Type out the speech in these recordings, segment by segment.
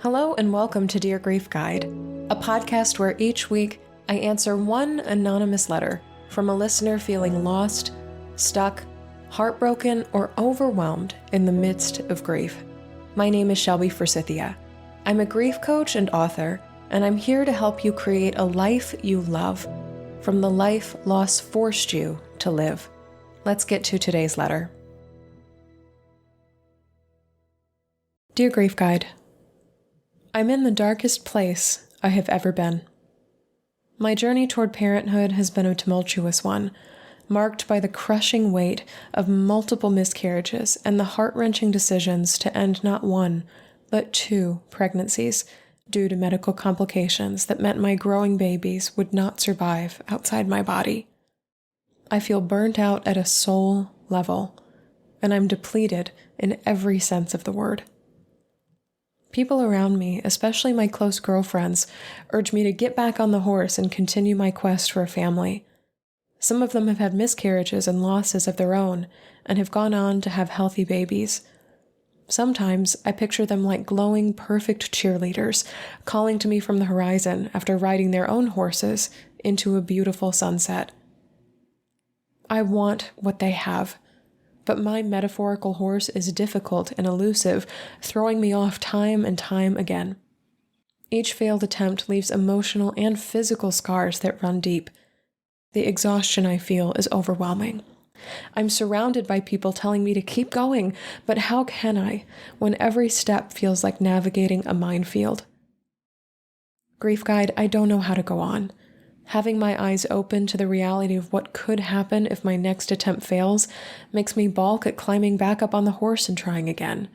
Hello and welcome to Dear Grief Guide, a podcast where each week I answer one anonymous letter from a listener feeling lost, stuck, heartbroken, or overwhelmed in the midst of grief. My name is Shelby Forsythia. I'm a grief coach and author, and I'm here to help you create a life you love from the life loss forced you to live. Let's get to today's letter. Dear Grief Guide, I'm in the darkest place I have ever been. My journey toward parenthood has been a tumultuous one, marked by the crushing weight of multiple miscarriages and the heart-wrenching decisions to end not one, but two pregnancies due to medical complications that meant my growing babies would not survive outside my body. I feel burnt out at a soul level, and I'm depleted in every sense of the word. People around me, especially my close girlfriends, urge me to get back on the horse and continue my quest for a family. Some of them have had miscarriages and losses of their own and have gone on to have healthy babies. Sometimes I picture them like glowing, perfect cheerleaders calling to me from the horizon after riding their own horses into a beautiful sunset. I want what they have. But my metaphorical horse is difficult and elusive, throwing me off time and time again. Each failed attempt leaves emotional and physical scars that run deep. The exhaustion I feel is overwhelming. I'm surrounded by people telling me to keep going, but how can I when every step feels like navigating a minefield? Grief Guide, I don't know how to go on. Having my eyes open to the reality of what could happen if my next attempt fails makes me balk at climbing back up on the horse and trying again.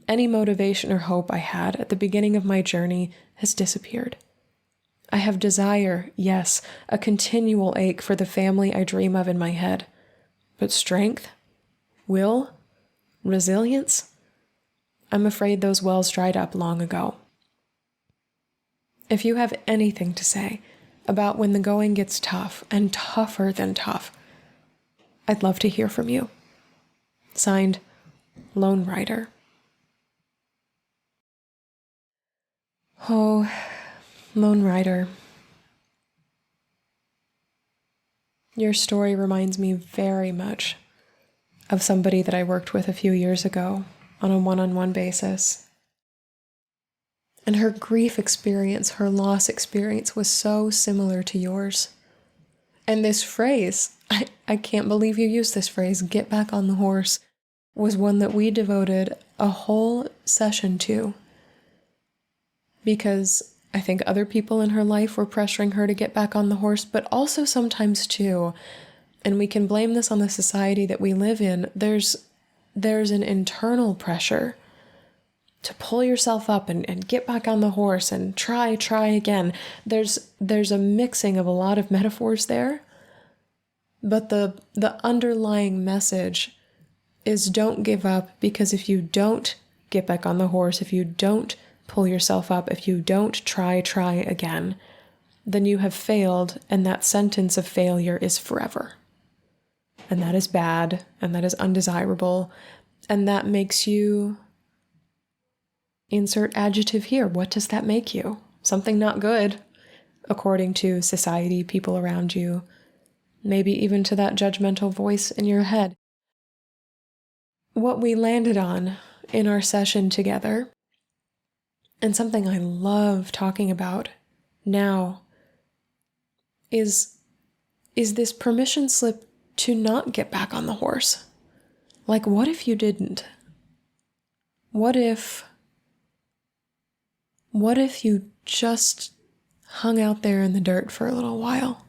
Any motivation or hope I had at the beginning of my journey has disappeared. I have desire, yes, a continual ache for the family I dream of in my head. But strength? Will? Resilience? I'm afraid those wells dried up long ago. If you have anything to say about when the going gets tough and tougher than tough, I'd love to hear from you. Signed, Lone Rider. Oh, Lone Rider. Your story reminds me very much of somebody that I worked with a few years ago on a one-on-one basis. And her grief experience, her loss experience was so similar to yours. And this phrase, I can't believe you used this phrase, get back on the horse, was one that we devoted a whole session to. Because I think other people in her life were pressuring her to get back on the horse, but also sometimes too, and we can blame this on the society that we live in, there's an internal pressure to pull yourself up and get back on the horse and try again. There's a mixing of a lot of metaphors there, but the underlying message is don't give up, because if you don't get back on the horse, if you don't pull yourself up, if you don't try again, then you have failed, and that sentence of failure is forever. And that is bad, and that is undesirable, and that makes you insert adjective here. What does that make you? Something not good, according to society, people around you, maybe even to that judgmental voice in your head. What we landed on in our session together, and something I love talking about now, is this permission slip to not get back on the horse. Like, what if you didn't? What if you just hung out there in the dirt for a little while?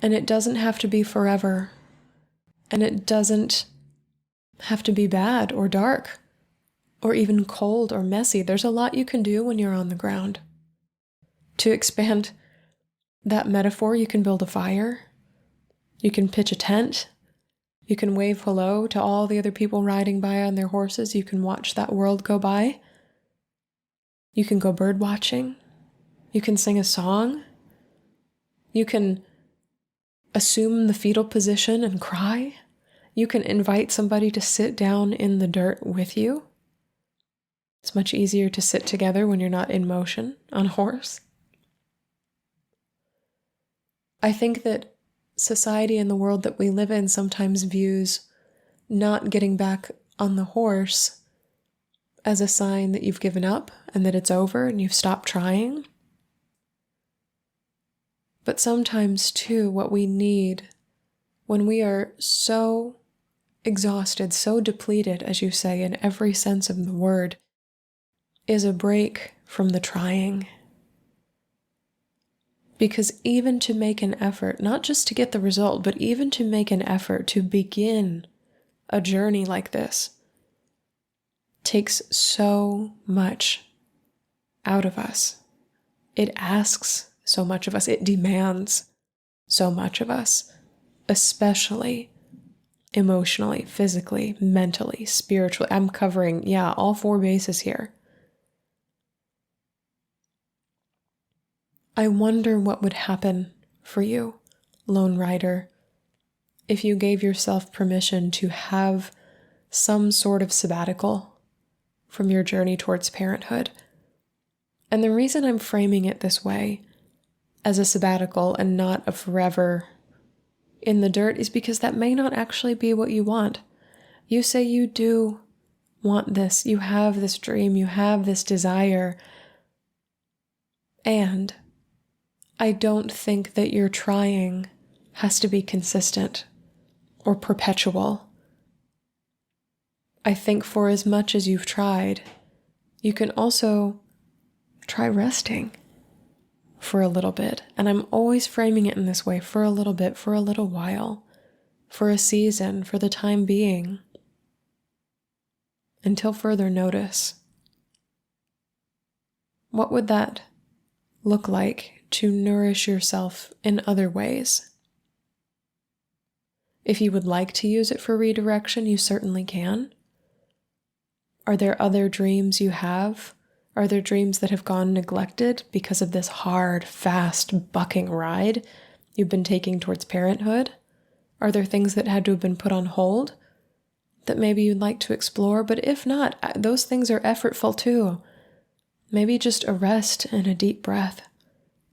And it doesn't have to be forever. And it doesn't have to be bad or dark or even cold or messy. There's a lot you can do when you're on the ground. To expand that metaphor, you can build a fire. You can pitch a tent. You can wave hello to all the other people riding by on their horses. You can watch that world go by. You can go bird watching. You can sing a song. You can assume the fetal position and cry. You can invite somebody to sit down in the dirt with you. It's much easier to sit together when you're not in motion on a horse. I think that society and the world that we live in sometimes views not getting back on the horse as a sign that you've given up and that it's over and you've stopped trying. But sometimes, too, what we need when we are so exhausted, so depleted, as you say, in every sense of the word, is a break from the trying. Because even to make an effort, not just to get the result, but even to make an effort to begin a journey like this, takes so much out of us. It asks so much of us. It demands so much of us, especially emotionally, physically, mentally, spiritually. I'm covering, all 4 bases here. I wonder what would happen for you, lone rider, if you gave yourself permission to have some sort of sabbatical from your journey towards parenthood. And the reason I'm framing it this way, as a sabbatical and not a forever in the dirt, is because that may not actually be what you want. You say you do want this, you have this dream, you have this desire, and I don't think that your trying has to be consistent or perpetual. I think for as much as you've tried, you can also try resting for a little bit. And I'm always framing it in this way: for a little bit, for a little while, for a season, for the time being, until further notice. What would that look like to nourish yourself in other ways? If you would like to use it for redirection, you certainly can. Are there other dreams you have? Are there dreams that have gone neglected because of this hard, fast, bucking ride you've been taking towards parenthood? Are there things that had to have been put on hold that maybe you'd like to explore? But if not, those things are effortful too. Maybe just a rest and a deep breath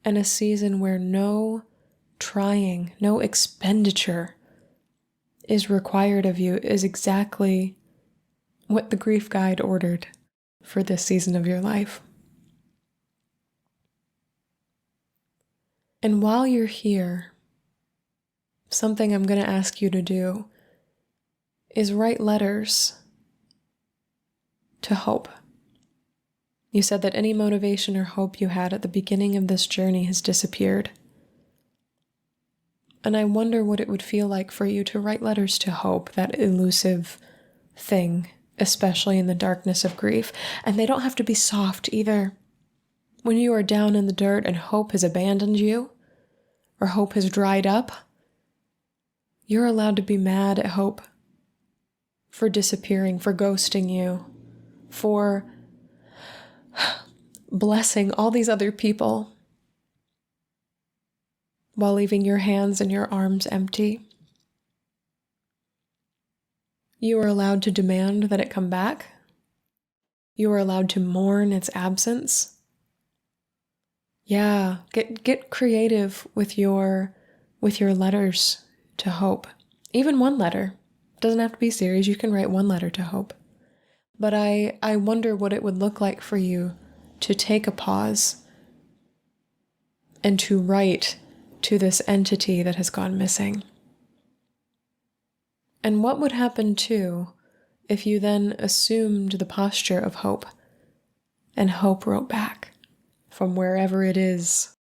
and a season where no trying, no expenditure is required of you is exactly what the grief guide ordered for this season of your life. And while you're here, something I'm going to ask you to do is write letters to hope. You said that any motivation or hope you had at the beginning of this journey has disappeared. And I wonder what it would feel like for you to write letters to hope, that elusive thing, especially in the darkness of grief. And they don't have to be soft either. When you are down in the dirt and hope has abandoned you, or hope has dried up, you're allowed to be mad at hope for disappearing, for ghosting you, for blessing all these other people while leaving your hands and your arms empty. You are allowed to demand that it come back. You are allowed to mourn its absence. Yeah, get creative with your letters to hope. Even one letter. It doesn't have to be serious. You can write one letter to hope. But I wonder what it would look like for you to take a pause and to write to this entity that has gone missing. And what would happen, too, if you then assumed the posture of hope, and hope wrote back from wherever it is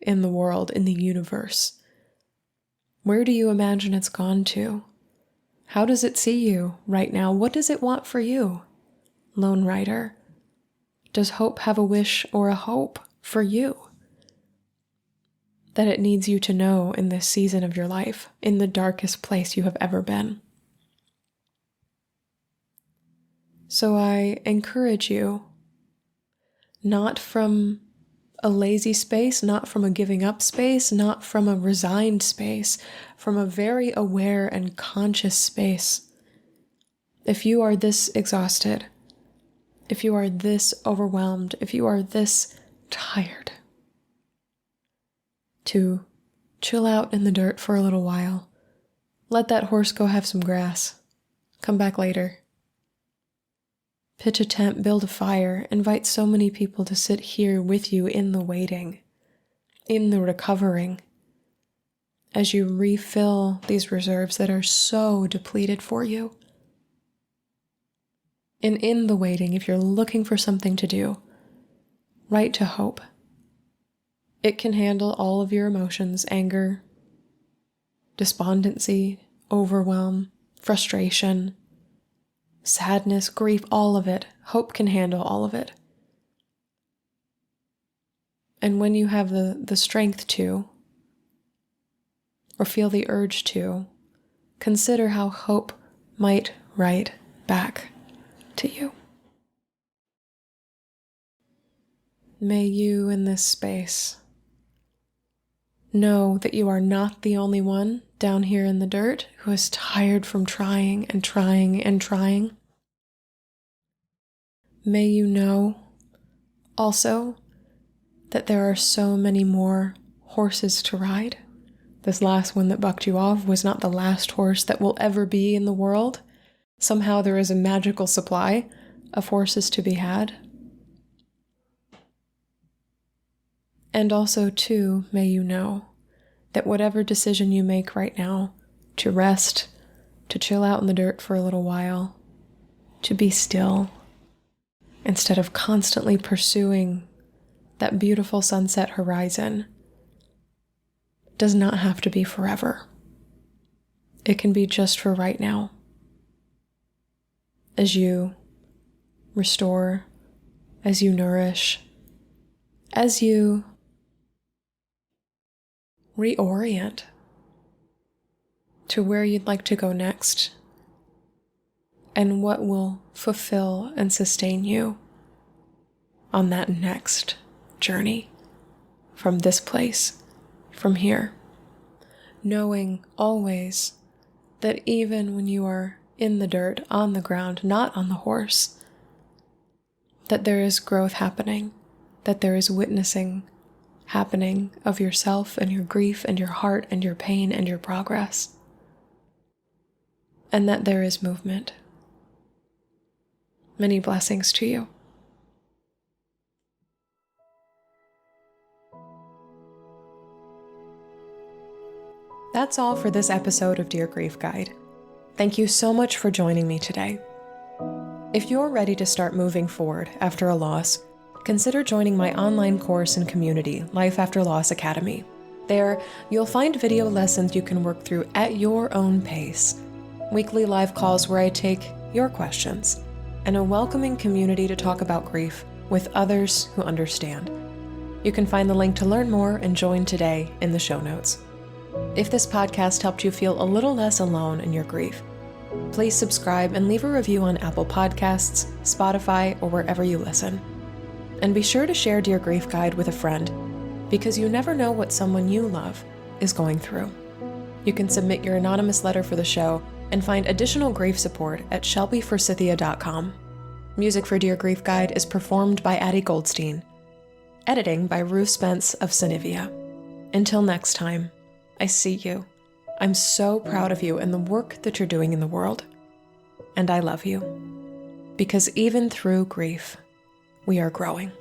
in the world, in the universe? Where do you imagine it's gone to? How does it see you right now? What does it want for you, lone rider? Does hope have a wish or a hope for you that it needs you to know in this season of your life, in the darkest place you have ever been? So I encourage you, not from a lazy space, not from a giving up space, not from a resigned space, from a very aware and conscious space. If you are this exhausted if you are this overwhelmed, if you are this tired, to chill out in the dirt for a little while. Let that horse go have some grass. Come back later. Pitch a tent, build a fire, invite so many people to sit here with you in the waiting, in the recovering, as you refill these reserves that are so depleted for you. And in the waiting, if you're looking for something to do, write to hope. It can handle all of your emotions: anger, despondency, overwhelm, frustration, sadness, grief, all of it. Hope can handle all of it. And when you have the strength to, or feel the urge to, consider how hope might write back to you. May you in this space know that you are not the only one down here in the dirt who is tired from trying and trying and trying. May you know also that there are so many more horses to ride. This last one that bucked you off was not the last horse that will ever be in the world. Somehow there is a magical supply of horses to be had. And also, too, may you know that whatever decision you make right now, to rest, to chill out in the dirt for a little while, to be still, instead of constantly pursuing that beautiful sunset horizon, does not have to be forever. It can be just for right now. As you restore, as you nourish, as you reorient to where you'd like to go next and what will fulfill and sustain you on that next journey from this place, from here. Knowing always that even when you are in the dirt, on the ground, not on the horse, that there is growth happening, that there is witnessing happening of yourself and your grief and your heart and your pain and your progress, and that there is movement. Many blessings to you. That's all for this episode of Dear Grief Guide. Thank you so much for joining me today. If you're ready to start moving forward after a loss, consider joining my online course and community, Life After Loss Academy. There, you'll find video lessons you can work through at your own pace, weekly live calls where I take your questions, and a welcoming community to talk about grief with others who understand. You can find the link to learn more and join today in the show notes. If this podcast helped you feel a little less alone in your grief, please subscribe and leave a review on Apple Podcasts, Spotify, or wherever you listen. And be sure to share Dear Grief Guide with a friend, because you never know what someone you love is going through. You can submit your anonymous letter for the show and find additional grief support at shelbyforsythia.com. Music for Dear Grief Guide is performed by Addie Goldstein. Editing by Ruth Spence of Synivia. Until next time, I see you. I'm so proud of you and the work that you're doing in the world. And I love you. Because even through grief, we are growing.